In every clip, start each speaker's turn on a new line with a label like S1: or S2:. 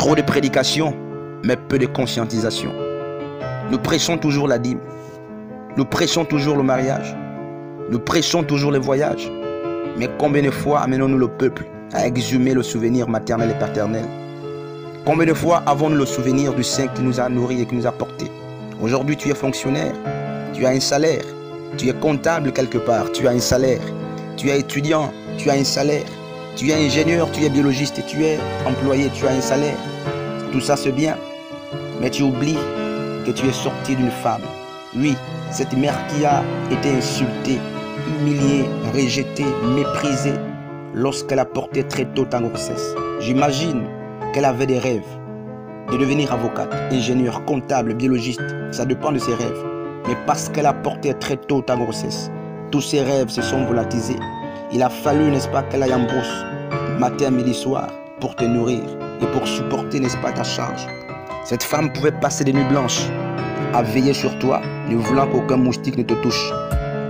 S1: Trop de prédication, mais peu de conscientisation. Nous prêchons toujours la dîme. Nous prêchons toujours le mariage. Nous prêchons toujours les voyages. Mais combien de fois amenons-nous le peuple à exhumer le souvenir maternel et paternel? Combien de fois avons-nous le souvenir du sein qui nous a nourris et qui nous a portés? Aujourd'hui, tu es fonctionnaire, tu as un salaire, tu es comptable quelque part, tu as un salaire, tu es étudiant, tu as un salaire, tu es ingénieur, tu es biologiste et tu es employé, tu as un salaire. Tout ça c'est bien, mais tu oublies que tu es sorti d'une femme. Oui, cette mère qui a été insultée, humiliée, rejetée, méprisée lorsqu'elle a porté très tôt ta grossesse. J'imagine qu'elle avait des rêves de devenir avocate, ingénieur, comptable, biologiste. Ça dépend de ses rêves. Mais parce qu'elle a porté très tôt ta grossesse, tous ses rêves se sont volatilisés. Il a fallu, n'est-ce pas, qu'elle aille en brousse, matin, midi, soir, pour te nourrir et pour supporter, n'est-ce pas, ta charge. Cette femme pouvait passer des nuits blanches à veiller sur toi, ne voulant qu'aucun moustique ne te touche.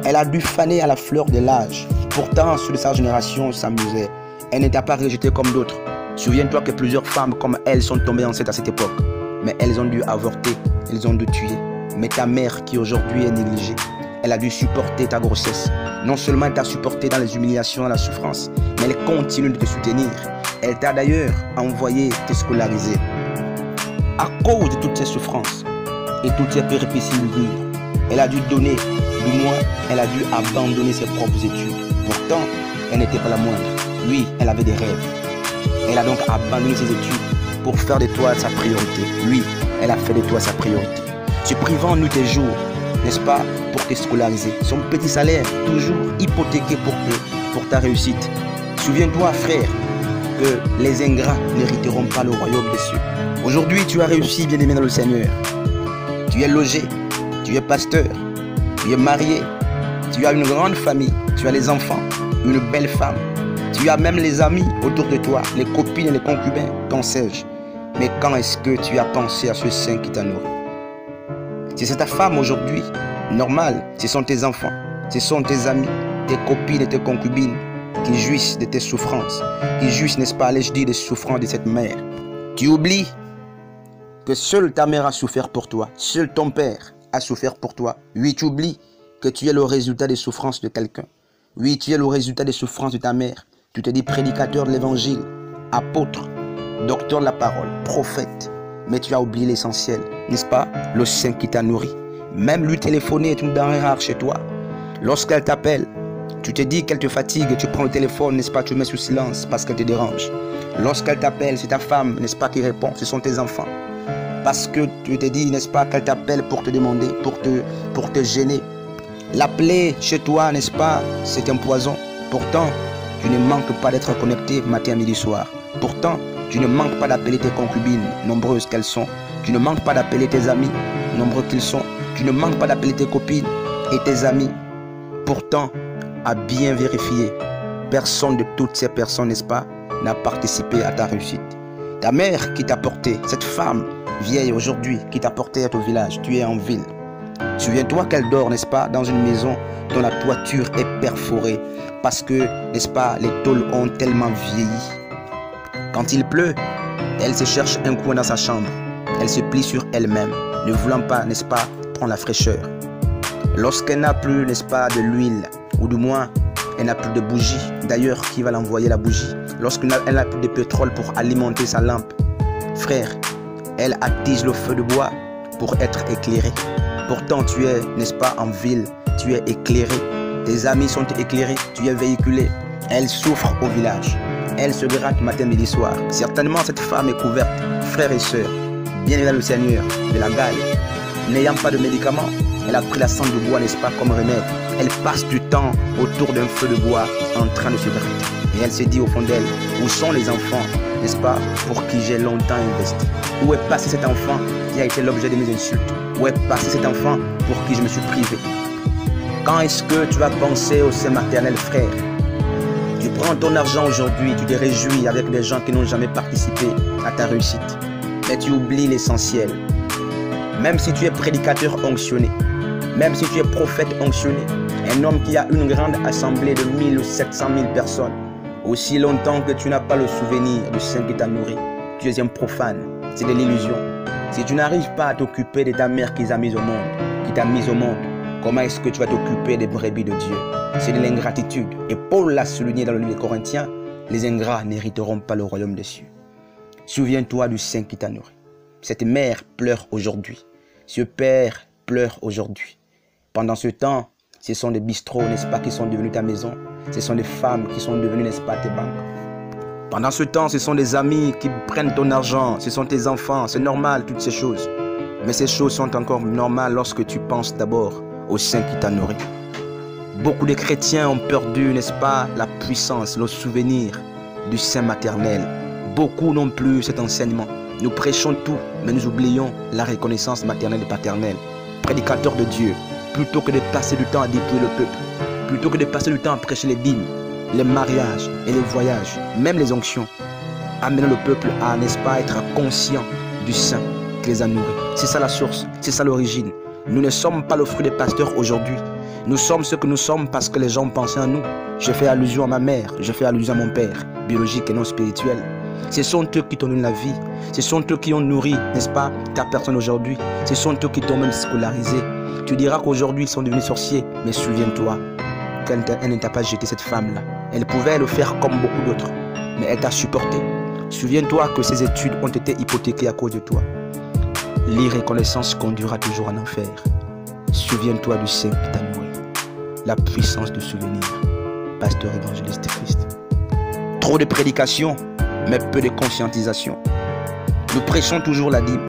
S1: Elle a dû faner à la fleur de l'âge. Pourtant, ceux de sa génération s'amusaient. Elle n'était pas rejetée comme d'autres. Souviens-toi que plusieurs femmes comme elle sont tombées enceintes à cette époque. Mais elles ont dû avorter, elles ont dû tuer. Mais ta mère qui aujourd'hui est négligée, elle a dû supporter ta grossesse. Non seulement elle t'a supporté dans les humiliations, dans la souffrance, mais elle continue de te soutenir. Elle t'a d'ailleurs envoyé te scolariser. À cause de toutes ces souffrances et toutes ces péripéties dures, elle a dû donner, du moins, elle a dû abandonner ses propres études. Pourtant, elle n'était pas la moindre. Oui, elle avait des rêves. Elle a donc abandonné ses études pour faire de toi sa priorité. Oui, elle a fait de toi sa priorité. Se privant nuit et jour, n'est-ce pas, pour te scolariser. Son petit salaire, toujours hypothéqué pour ta réussite. Souviens-toi, frère, que les ingrats n'hériteront pas le royaume des cieux. Aujourd'hui, tu as réussi, bien-aimé dans le Seigneur. Tu es logé, tu es pasteur, tu es marié, tu as une grande famille, tu as les enfants, une belle femme. Tu as même les amis autour de toi, les copines et les concubins, qu'en sais-je. Mais quand est-ce que tu as pensé à ce sein qui t'a nourri? Si c'est ta femme aujourd'hui, normal, ce sont tes enfants, ce sont tes amis, tes copines et tes concubines qui jouissent de tes souffrances, qui jouissent, n'est-ce pas, allais-je dire, des souffrances de cette mère. Tu oublies que seule ta mère a souffert pour toi, seul ton père a souffert pour toi. Oui, tu oublies que tu es le résultat des souffrances de quelqu'un. Oui, tu es le résultat des souffrances de ta mère. Tu te dis prédicateur de l'évangile, apôtre, docteur de la parole, prophète. Mais tu as oublié l'essentiel, n'est-ce pas? Le sein qui t'a nourri. Même lui téléphoner est une denrée rare chez toi. Lorsqu'elle t'appelle, tu te dis qu'elle te fatigue et tu prends le téléphone, n'est-ce pas? Tu le mets sous silence parce qu'elle te dérange. Lorsqu'elle t'appelle, c'est ta femme, n'est-ce pas, qui répond? Ce sont tes enfants. Parce que tu te dis, n'est-ce pas, qu'elle t'appelle pour te demander, pour te gêner. L'appeler chez toi, n'est-ce pas? C'est un poison. Pourtant, tu ne manques pas d'être connecté matin, midi, soir. Pourtant, tu ne manques pas d'appeler tes concubines, nombreuses qu'elles sont. Tu ne manques pas d'appeler tes amis, nombreux qu'ils sont. Tu ne manques pas d'appeler tes copines et tes amis. Pourtant, à bien vérifier, personne de toutes ces personnes, n'est-ce pas, n'a participé à ta réussite. Ta mère qui t'a porté, cette femme vieille aujourd'hui qui t'a porté à ton village, tu es en ville. Souviens-toi qu'elle dort, n'est-ce pas, dans une maison dont la toiture est perforée parce que, n'est-ce pas, les tôles ont tellement vieilli. Quand il pleut, elle se cherche un coin dans sa chambre. Elle se plie sur elle-même, ne voulant pas, n'est-ce pas, prendre la fraîcheur. Lorsqu'elle n'a plus, n'est-ce pas, de l'huile, ou du moins, elle n'a plus de bougie. D'ailleurs, qui va l'envoyer la bougie? Lorsqu'elle n'a plus de pétrole pour alimenter sa lampe, frère, elle attise le feu de bois pour être éclairée. Pourtant, tu es, n'est-ce pas, en ville, tu es éclairé. Tes amis sont éclairés, tu es véhiculé. Elle souffre au village. Elle se gratte matin, midi, soir. Certainement, cette femme est couverte, frères et sœurs, bien dans le Seigneur, de la gale. N'ayant pas de médicaments, elle a pris la cendre de bois, n'est-ce pas, comme remède. Elle passe du temps autour d'un feu de bois en train de se gratter. Et elle se dit au fond d'elle, où sont les enfants, n'est-ce pas, pour qui j'ai longtemps investi? Où est passé cet enfant qui a été l'objet de mes insultes? Où est passé cet enfant pour qui je me suis privé? Quand est-ce que tu vas penser au sein maternel, frère? Tu prends ton argent aujourd'hui, tu te réjouis avec des gens qui n'ont jamais participé à ta réussite. Mais tu oublies l'essentiel. Même si tu es prédicateur onctionné, même si tu es prophète onctionné, un homme qui a une grande assemblée de 1000 ou 700 000 personnes, aussi longtemps que tu n'as pas le souvenir du sein qui t'a nourri, tu es un profane. C'est de l'illusion. Si tu n'arrives pas à t'occuper de ta mère qui t'a mise au monde, comment est-ce que tu vas t'occuper des brebis de Dieu? C'est de l'ingratitude. Et Paul l'a souligné dans le livre des Corinthiens, les ingrats n'hériteront pas le royaume des cieux. Souviens-toi du Saint qui t'a nourri. Cette mère pleure aujourd'hui. Ce père pleure aujourd'hui. Pendant ce temps, ce sont des bistrots, n'est-ce pas, qui sont devenus ta maison. Ce sont des femmes qui sont devenues, n'est-ce pas, tes banques. Pendant ce temps, ce sont des amis qui prennent ton argent. Ce sont tes enfants. C'est normal, toutes ces choses. Mais ces choses sont encore normales lorsque tu penses d'abord au Saint qui t'a nourri. Beaucoup de chrétiens ont perdu, n'est-ce pas, la puissance, le souvenir du Saint maternel. Beaucoup n'ont plus cet enseignement. Nous prêchons tout, mais nous oublions la reconnaissance maternelle et paternelle. Prédicateurs de Dieu, plutôt que de passer du temps à dépouiller le peuple, plutôt que de passer du temps à prêcher les dîmes, les mariages et les voyages, même les onctions, amener le peuple à, n'est-ce pas, être conscient du Saint qui les a nourris. C'est ça la source, c'est ça l'origine. Nous ne sommes pas le fruit des pasteurs aujourd'hui. Nous sommes ce que nous sommes parce que les gens pensaient à nous. Je fais allusion à ma mère, je fais allusion à mon père, biologique et non spirituel. Ce sont eux qui t'ont donné la vie. Ce sont eux qui ont nourri, n'est-ce pas, ta personne aujourd'hui. Ce sont eux qui t'ont même scolarisé. Tu diras qu'aujourd'hui ils sont devenus sorciers, mais souviens-toi qu'elle ne t'a pas jeté cette femme-là. Elle pouvait le faire comme beaucoup d'autres, mais elle t'a supporté. Souviens-toi que ces études ont été hypothéquées à cause de toi. L'irreconnaissance conduira toujours en enfer. Souviens-toi du Saint qui t'a nourri. La puissance de souvenir. Pasteur évangéliste Christ. Trop de prédication, mais peu de conscientisation. Nous prêchons toujours la dîme.